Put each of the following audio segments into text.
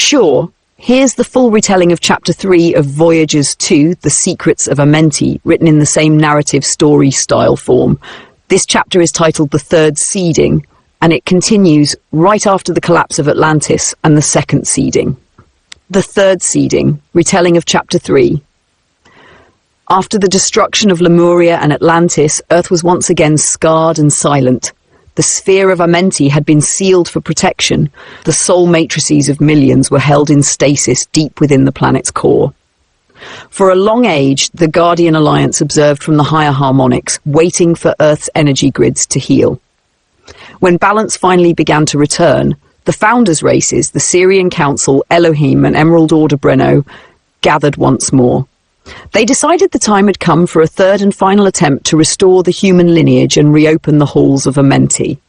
Sure, here's the full retelling of Chapter 3 of Voyagers 2, The Secrets of Amenti, written in the same narrative story style form. This chapter is titled The Third Seeding, and it continues right after the collapse of Atlantis and the second seeding. The Third Seeding, retelling of Chapter 3. After the destruction of Lemuria and Atlantis, Earth was once again scarred and silent. The sphere of Amenti had been sealed for protection. The soul matrices of millions were held in stasis deep within the planet's core. For a long age, the Guardian Alliance observed from the higher harmonics, waiting for Earth's energy grids to heal. When balance finally began to return, the founders' races, the Syrian Council, Elohim, and Emerald Order Breno, gathered once more. They decided the time had come for a third and final attempt to restore the human lineage and reopen the halls of Amenti.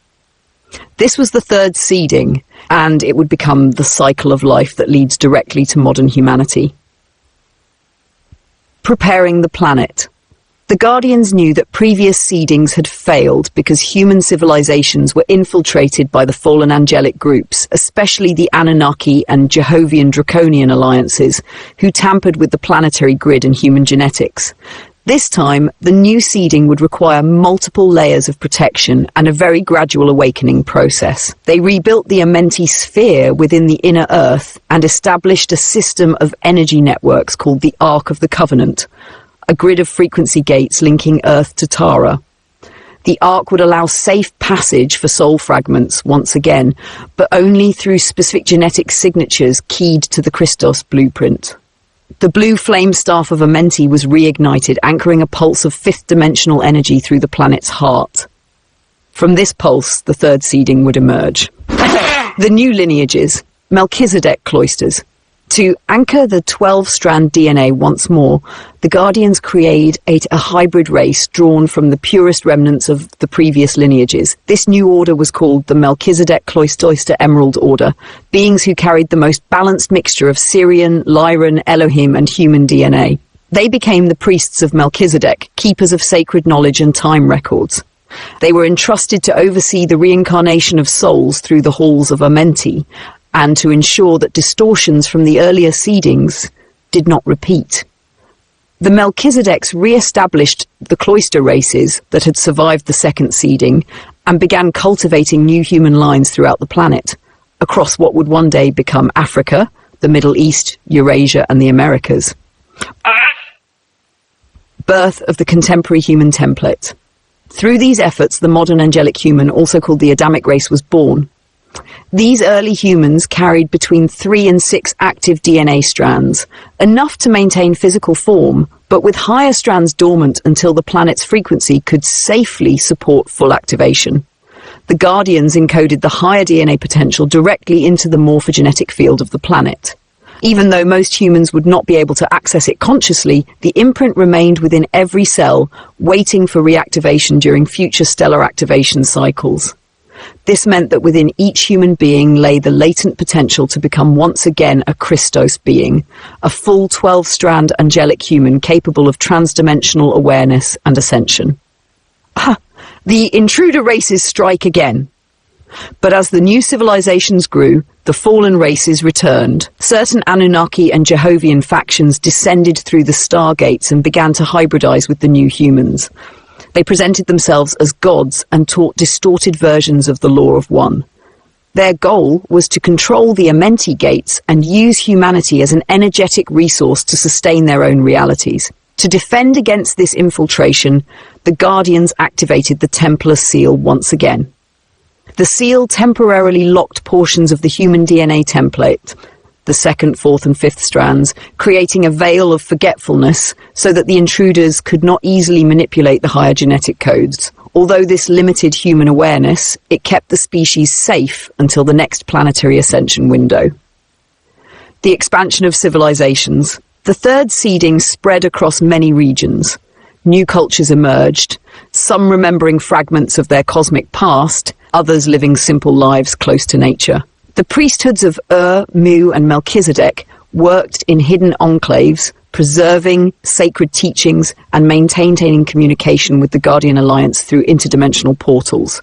This was the third seeding, and it would become the cycle of life that leads directly to modern humanity. Preparing the planet. The Guardians knew that previous seedings had failed because human civilizations were infiltrated by the fallen angelic groups, especially the Anunnaki and Jehovian Draconian alliances, who tampered with the planetary grid and human genetics. This time, the new seeding would require multiple layers of protection and a very gradual awakening process. They rebuilt the Amenti sphere within the inner Earth and established a system of energy networks called the Ark of the Covenant, a grid of frequency gates linking Earth to Tara. The Ark would allow safe passage for soul fragments once again, but only through specific genetic signatures keyed to the Christos blueprint. The blue flame staff of Amenti was reignited, anchoring a pulse of fifth-dimensional energy through the planet's heart. From this pulse, the third seeding would emerge. The new lineages, Melchizedek cloisters. To anchor the 12-strand DNA once more, the Guardians create a hybrid race drawn from the purest remnants of the previous lineages. This new order was called the Melchizedek Cloister Emerald Order, beings who carried the most balanced mixture of Syrian, Lyran, Elohim, and human DNA. They became the priests of Melchizedek, keepers of sacred knowledge and time records. They were entrusted to oversee the reincarnation of souls through the halls of Amenti, and to ensure that distortions from the earlier seedings did not repeat. The Melchizedeks re-established the cloister races that had survived the second seeding and began cultivating new human lines throughout the planet, across what would one day become Africa, the Middle East, Eurasia, and the Americas. Birth of the contemporary human template. Through these efforts, the modern angelic human, also called the Adamic race, was born. These early humans carried between 3 and 6 active DNA strands, enough to maintain physical form, but with higher strands dormant until the planet's frequency could safely support full activation. The Guardians encoded the higher DNA potential directly into the morphogenetic field of the planet. Even though most humans would not be able to access it consciously, the imprint remained within every cell, waiting for reactivation during future stellar activation cycles. This meant that within each human being lay the latent potential to become once again a Christos being, a full 12-strand angelic human capable of transdimensional awareness and ascension. The intruder races strike again. But as the new civilizations grew, the fallen races returned. Certain Anunnaki and Jehovian factions descended through the stargates and began to hybridize with the new humans. They presented themselves as gods and taught distorted versions of the Law of One. Their goal was to control the Amenti gates and use humanity as an energetic resource to sustain their own realities. To defend against this infiltration, the Guardians activated the Templar seal once again. The seal temporarily locked portions of the human DNA template, the 2nd, 4th, and 5th strands, creating a veil of forgetfulness so that the intruders could not easily manipulate the higher genetic codes. Although this limited human awareness, it kept the species safe until the next planetary ascension window. The expansion of civilizations. The third seeding spread across many regions. New cultures emerged, some remembering fragments of their cosmic past, others living simple lives close to nature. The priesthoods of Mu, and Melchizedek worked in hidden enclaves, preserving sacred teachings and maintaining communication with the Guardian Alliance through interdimensional portals.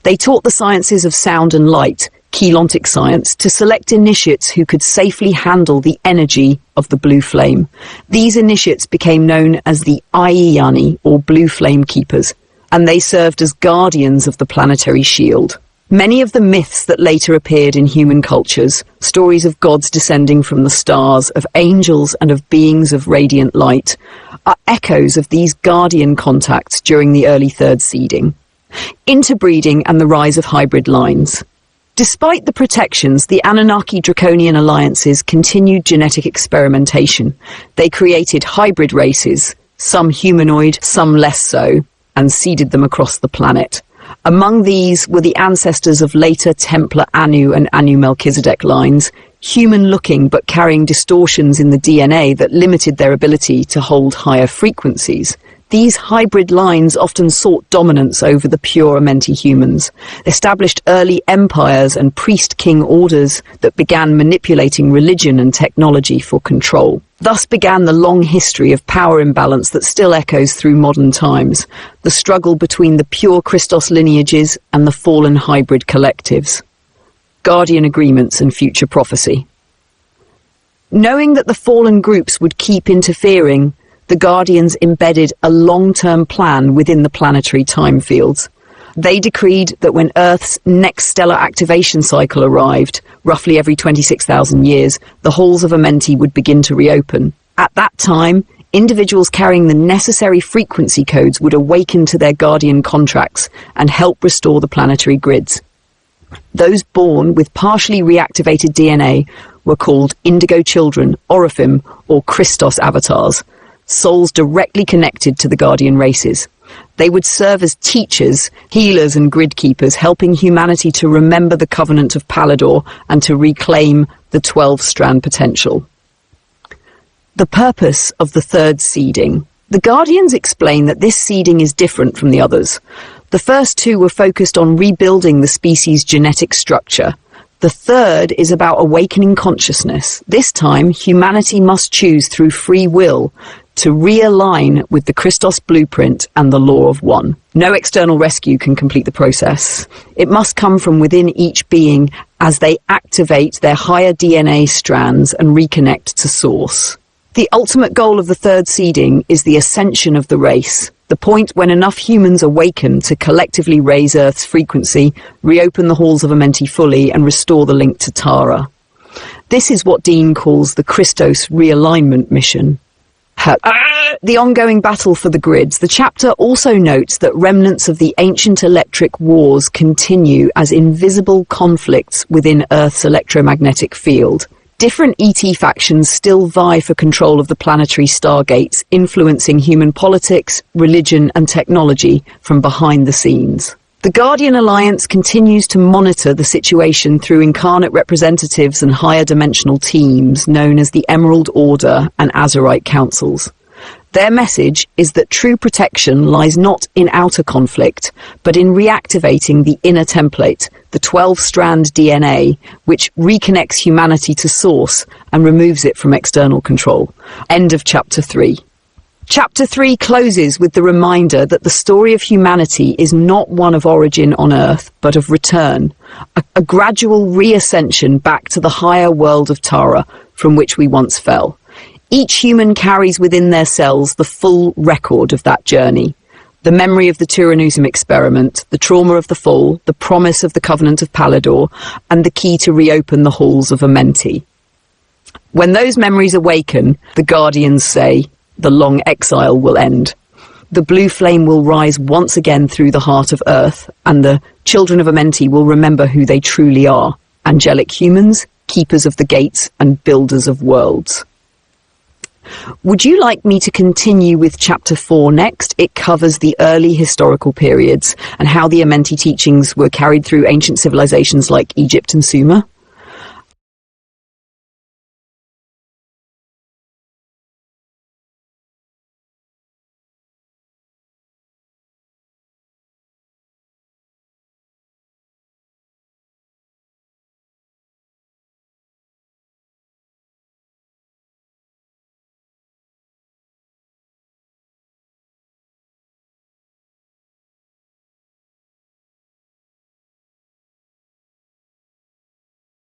They taught the sciences of sound and light, Cheilontic science, to select initiates who could safely handle the energy of the blue flame. These initiates became known as the Ashayana, or blue flame keepers, and they served as guardians of the planetary shield. Many of the myths that later appeared in human cultures, stories of gods descending from the stars, of angels and of beings of radiant light, are echoes of these guardian contacts during the early third seeding. Interbreeding and the rise of hybrid lines. Despite the protections, the Anunnaki draconian alliances continued genetic experimentation. They created hybrid races, some humanoid, some less so, and seeded them across the planet. Among these were the ancestors of later Templar Anu and Anu Melchizedek lines, human-looking but carrying distortions in the DNA that limited their ability to hold higher frequencies. These hybrid lines often sought dominance over the pure Amenti humans, established early empires and priest-king orders that began manipulating religion and technology for control. Thus began the long history of power imbalance that still echoes through modern times, the struggle between the pure Christos lineages and the fallen hybrid collectives. Guardian agreements and future prophecy. Knowing that the fallen groups would keep interfering, the Guardians embedded a long-term plan within the planetary time fields. They decreed that when Earth's next stellar activation cycle arrived, roughly every 26,000 years, the halls of Amenti would begin to reopen. At that time, individuals carrying the necessary frequency codes would awaken to their Guardian contracts and help restore the planetary grids. Those born with partially reactivated DNA were called Indigo Children, Orophim, or Christos avatars, souls directly connected to the Guardian races. They would serve as teachers, healers and grid keepers, helping humanity to remember the covenant of Palador and to reclaim the 12-strand potential. The purpose of the third seeding. The Guardians explain that this seeding is different from the others. The first two were focused on rebuilding the species' genetic structure. The third is about awakening consciousness. This time, humanity must choose through free will to realign with the Christos blueprint and the law of one. No external rescue can complete the process. It must come from within each being as they activate their higher DNA strands and reconnect to source. The ultimate goal of the third seeding is the ascension of the race, the point when enough humans awaken to collectively raise Earth's frequency, reopen the halls of Amenti fully, and restore the link to Tara. This is what Deane calls the Christos realignment mission. The ongoing battle for the grids. The chapter also notes that remnants of the ancient electric wars continue as invisible conflicts within Earth's electromagnetic field. Different ET factions still vie for control of the planetary stargates, influencing human politics, religion, and technology from behind the scenes. The Guardian Alliance continues to monitor the situation through incarnate representatives and higher dimensional teams known as the Emerald Order and Azurite Councils. Their message is that true protection lies not in outer conflict, but in reactivating the inner template, the 12-strand DNA, which reconnects humanity to source and removes it from external control. End of Chapter 3. Chapter 3 closes with the reminder that the story of humanity is not one of origin on Earth, but of return, a gradual reascension back to the higher world of Tara from which we once fell. Each human carries within their cells the full record of that journey. The memory of the Turanusim experiment, the trauma of the fall, the promise of the covenant of Palador, and the key to reopen the halls of Amenti. When those memories awaken, the Guardians say, the long exile will end. The blue flame will rise once again through the heart of Earth, and the children of Amenti will remember who they truly are: angelic humans, keepers of the gates, and builders of worlds. Would you like me to continue with Chapter 4 next? It covers the early historical periods and how the Amenti teachings were carried through ancient civilizations like Egypt and Sumer.